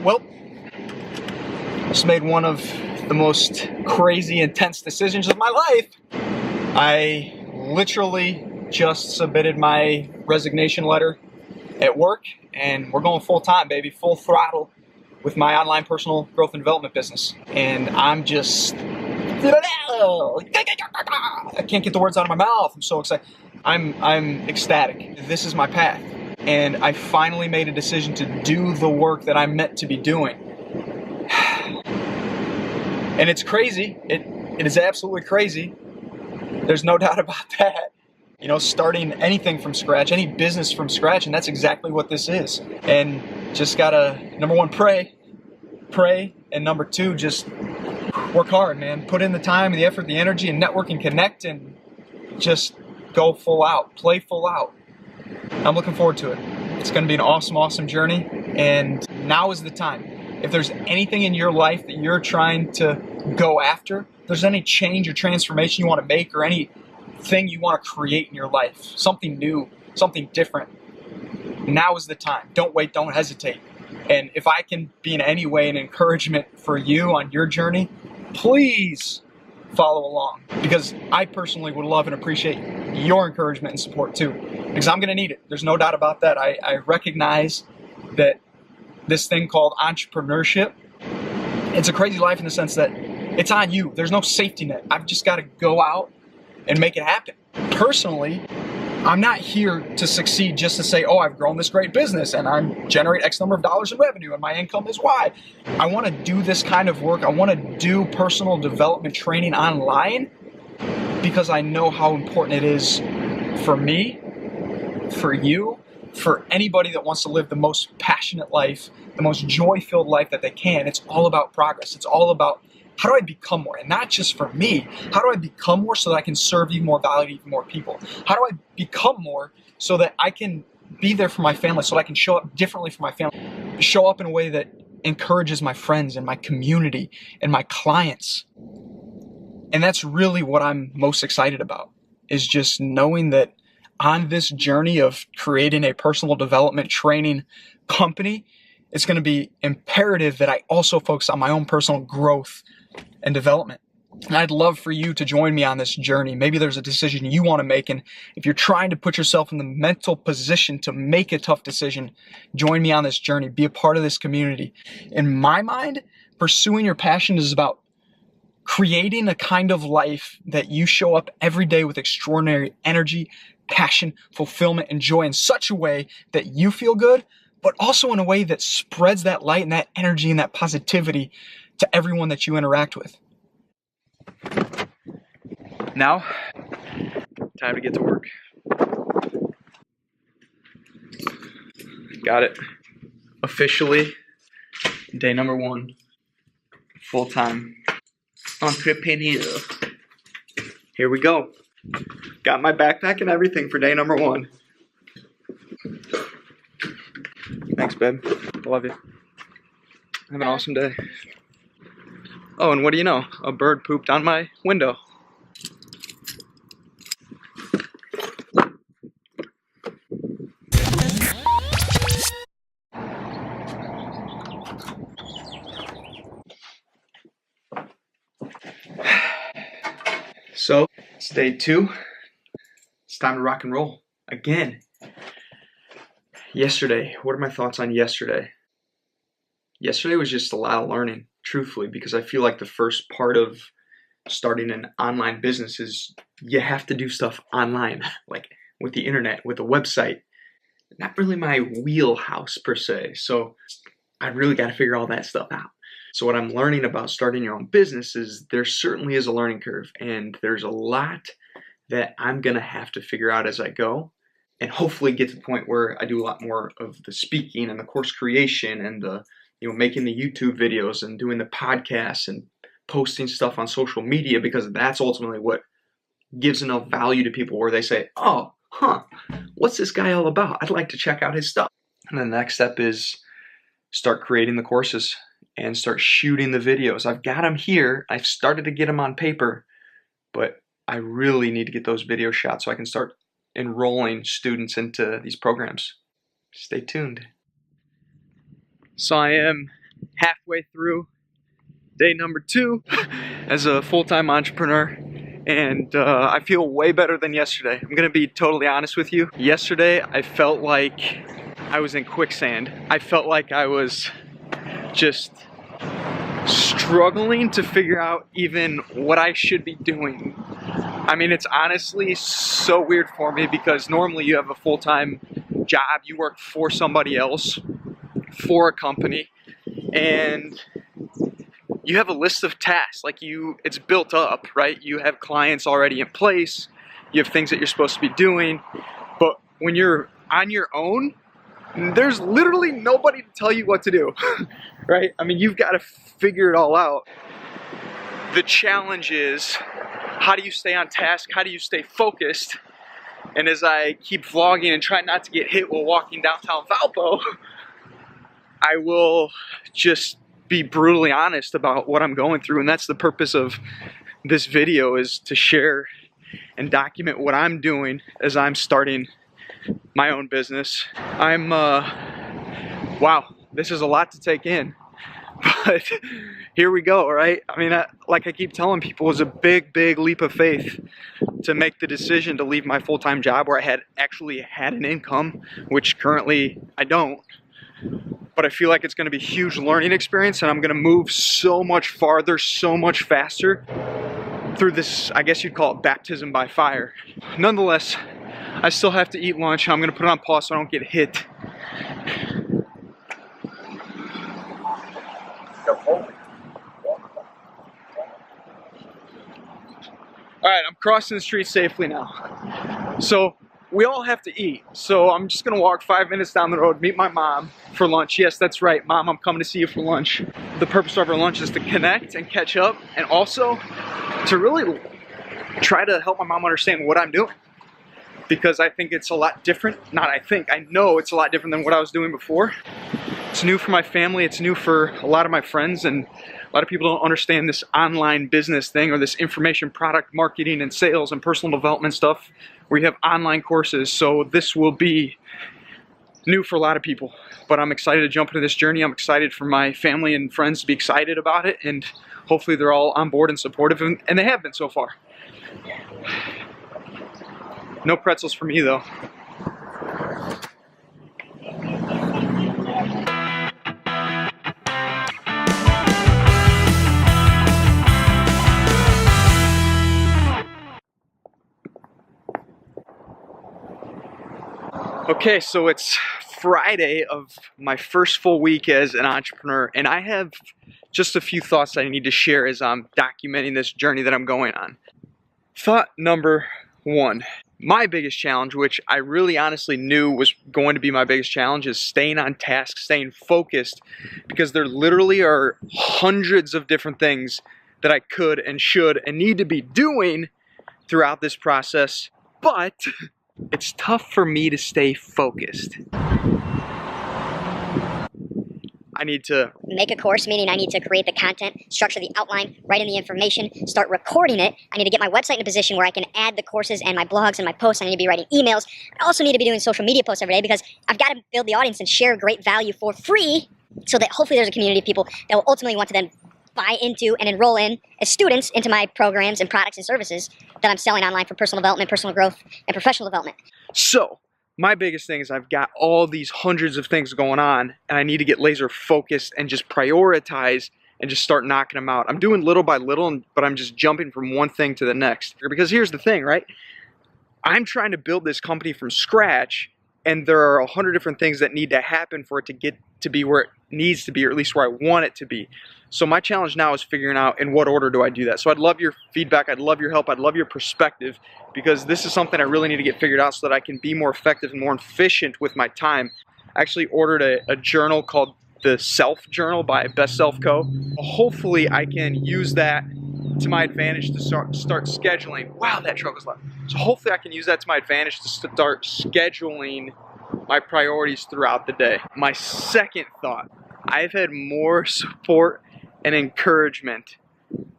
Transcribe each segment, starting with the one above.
Well, just made one of the most crazy, intense decisions of my life. I literally just submitted my resignation letter at work, and we're going full time, baby, full throttle with my online personal growth and development business. And I'm just, I can't get the words out of my mouth. I'm so excited. I'm ecstatic. This is my path. And I finally made a decision to do the work that I'm meant to be doing. And it's crazy. It is absolutely crazy. There's no doubt about that. You know, starting anything from scratch, any business from scratch, and that's exactly what this is. And just gotta, number one, pray, and number two, just work hard, man. Put in the time, the effort, the energy, and network and connect, and just go full out, play full out. I'm looking forward to it. It's gonna be an awesome, awesome journey, and now is the time. If there's anything in your life that you're trying to go after, if there's any change or transformation you want to make, or anything you want to create in your life, something new, something different, now is the time. Don't wait, don't hesitate. And if I can be in any way an encouragement for you on your journey, please follow along, because I personally would love and appreciate your encouragement and support too, because I'm going to need it. There's no doubt about that. I recognize that this thing called entrepreneurship, it's a crazy life in the sense that it's on you. There's no safety net. I've just got to go out and make it happen. Personally, I'm not here to succeed just to say, oh, I've grown this great business and I'm generate X number of dollars in revenue and my income is Y. I want to do this kind of work. I want to do personal development training online because I know how important it is for me, for you, for anybody that wants to live the most passionate life, the most joy-filled life that they can. It's all about progress. It's all about, how do I become more? And not just for me. How do I become more so that I can serve even more value to even more people? How do I become more so that I can be there for my family, so that I can show up differently for my family, show up in a way that encourages my friends and my community and my clients? And that's really what I'm most excited about, is just knowing that on this journey of creating a personal development training company, it's going to be imperative that I also focus on my own personal growth and development. And I'd love for you to join me on this journey. Maybe there's a decision you want to make, and if you're trying to put yourself in the mental position to make a tough decision, join me on this journey. Be a part of this community. In my mind, pursuing your passion is about creating a kind of life that you show up every day with extraordinary energy, passion, fulfillment, and joy in such a way that you feel good, but also in a way that spreads that light and that energy and that positivity to everyone that you interact with. Now, time to get to work. Got it. Officially, day number 1, full-time entrepreneur. Here we go. Got my backpack and everything for day number 1. Thanks, babe. Love you. Have an awesome day. Oh, and what do you know? A bird pooped on my window. So, it's day 2. It's time to rock and roll again. Yesterday, what are my thoughts on yesterday? Yesterday was just a lot of learning, truthfully, because I feel like the first part of starting an online business is you have to do stuff online, like with the internet, with a website. Not really my wheelhouse per se, so I really got to figure all that stuff out. So what I'm learning about starting your own business is there certainly is a learning curve, and there's a lot that I'm going to have to figure out as I go, and hopefully get to the point where I do a lot more of the speaking and the course creation and the, making the YouTube videos and doing the podcasts and posting stuff on social media, because that's ultimately what gives enough value to people where they say, oh, what's this guy all about? I'd like to check out his stuff. And the next step is start creating the courses and start shooting the videos. I've got them here. I've started to get them on paper, but I really need to get those video shots so I can start enrolling students into these programs. Stay tuned. So I am halfway through day number 2 as a full-time entrepreneur, and I feel way better than yesterday. I'm gonna be totally honest with you. Yesterday I felt like I was in quicksand. I felt like I was just struggling to figure out even what I should be doing. I mean, it's honestly so weird for me because normally you have a full-time job, you work for somebody else, for a company, and you have a list of tasks. Like, it's built up, right? You have clients already in place, you have things that you're supposed to be doing, but when you're on your own, there's literally nobody to tell you what to do, right? I mean, you've got to figure it all out. The challenge is, how do you stay on task? How do you stay focused? And as I keep vlogging and try not to get hit while walking downtown Valpo, I will just be brutally honest about what I'm going through. And that's the purpose of this video, is to share and document what I'm doing as I'm starting my own business. Wow, this is a lot to take in, but here we go, right? I mean, like I keep telling people, it was a big leap of faith to make the decision to leave my full-time job where I actually had an income, which currently I don't. But I feel like it's going to be a huge learning experience, and I'm going to move so much farther, so much faster through this, I guess you'd call it baptism by fire. Nonetheless, I still have to eat lunch. I'm going to put it on pause so I don't get hit. Alright, I'm crossing the street safely now. So, we all have to eat. So I'm just gonna walk 5 minutes down the road, meet my mom for lunch. Yes, that's right, Mom, I'm coming to see you for lunch. The purpose of our lunch is to connect and catch up, and also to really try to help my mom understand what I'm doing. Because I think it's a lot different. I know it's a lot different than what I was doing before. It's new for my family, it's new for a lot of my friends, and a lot of people don't understand this online business thing, or this information product marketing and sales and personal development stuff where you have online courses. So this will be new for a lot of people, but I'm excited to jump into this journey. I'm excited for my family and friends to be excited about it, and hopefully they're all on board and supportive, and they have been so far. No pretzels for me though. Okay, so it's Friday of my first full week as an entrepreneur, and I have just a few thoughts I need to share as I'm documenting this journey that I'm going on. Thought number 1, my biggest challenge, which I really honestly knew was going to be my biggest challenge, is staying on task, staying focused, because there literally are hundreds of different things that I could and should and need to be doing throughout this process, but it's tough for me to stay focused. I need to make a course, meaning I need to create the content, structure the outline, write in the information, start recording it. I need to get my website in a position where I can add the courses and my blogs and my posts. I need to be writing emails. I also need to be doing social media posts every day, because I've got to build the audience and share great value for free, so that hopefully there's a community of people that will ultimately want to then buy into and enroll in as students into my programs and products and services that I'm selling online for personal development, personal growth, and professional development. So, my biggest thing is I've got all these hundreds of things going on, and I need to get laser focused and just prioritize and just start knocking them out. I'm doing little by little, but I'm just jumping from one thing to the next. Because here's the thing, right? I'm trying to build this company from scratch, and there are 100 different things that need to happen for it to get to be where it needs to be, or at least where I want it to be. So my challenge now is figuring out in what order do I do that. So I'd love your feedback, I'd love your help, I'd love your perspective, because this is something I really need to get figured out so that I can be more effective and more efficient with my time. I actually ordered a journal called the Self Journal by Best Self Co. Hopefully I can use that to my advantage to start scheduling. Wow, that truck was loud. So hopefully I can use that to my advantage to start scheduling my priorities throughout the day. My second thought, I've had more support and encouragement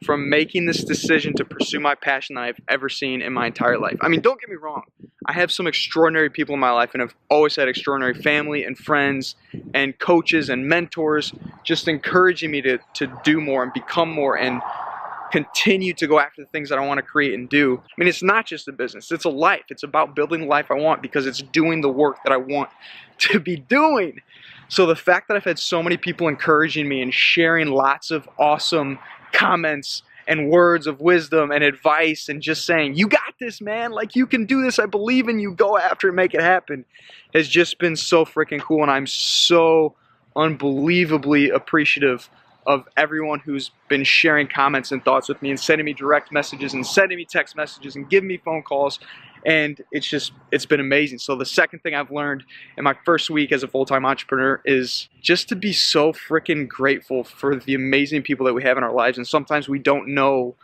from making this decision to pursue my passion than I've ever seen in my entire life. I mean, don't get me wrong. I have some extraordinary people in my life, and I've always had extraordinary family and friends and coaches and mentors just encouraging me to do more and become more and continue to go after the things that I want to create and do. I mean, it's not just a business, it's a life. It's about building the life I want because it's doing the work that I want to be doing. So the fact that I've had so many people encouraging me and sharing lots of awesome comments and words of wisdom and advice and just saying, you got this, man, like you can do this, I believe in you, go after it, make it happen, has just been so freaking cool. And I'm so unbelievably appreciative of everyone who's been sharing comments and thoughts with me and sending me direct messages and sending me text messages and giving me phone calls. And it's been amazing. So the second thing I've learned in my first week as a full-time entrepreneur is just to be so freaking grateful for the amazing people that we have in our lives. And sometimes we don't know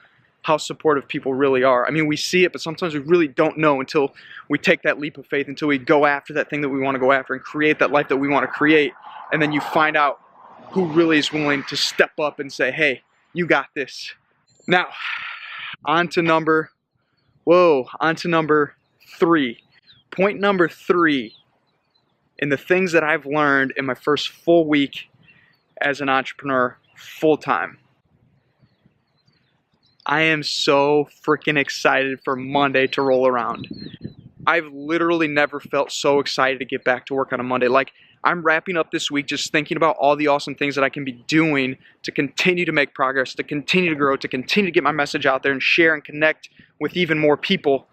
how supportive people really are. I mean, we see it, but sometimes we really don't know until we take that leap of faith, until we go after that thing that we want to go after and create that life that we want to create. And then you find out who really is willing to step up and say, hey, you got this. Now, on to number 3. Point number 3 in the things that I've learned in my first full week as an entrepreneur full-time. I am so freaking excited for Monday to roll around. I've literally never felt so excited to get back to work on a Monday. Like, I'm wrapping up this week just thinking about all the awesome things that I can be doing to continue to make progress, to continue to grow, to continue to get my message out there and share and connect with even more people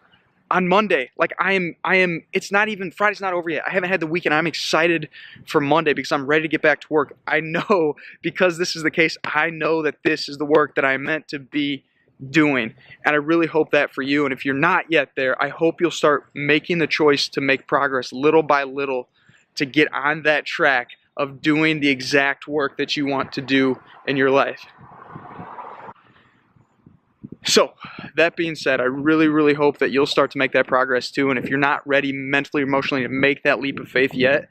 on Monday. Like I am, it's not even, Friday's not over yet. I haven't had the weekend. I'm excited for Monday because I'm ready to get back to work. I know, because this is the case, I know that this is the work that I'm meant to be doing. And I really hope that for you. And if you're not yet there, I hope you'll start making the choice to make progress little by little to get on that track of doing the exact work that you want to do in your life. So, that being said, I really, really hope that you'll start to make that progress too. And if you're not ready mentally or emotionally to make that leap of faith yet,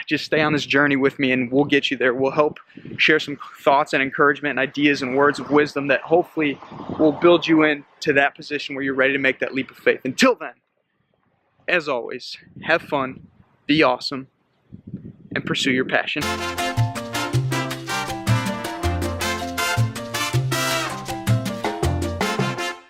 just stay on this journey with me and we'll get you there. We'll help share some thoughts and encouragement and ideas and words of wisdom that hopefully will build you into that position where you're ready to make that leap of faith. Until then, as always, have fun, be awesome, and pursue your passion.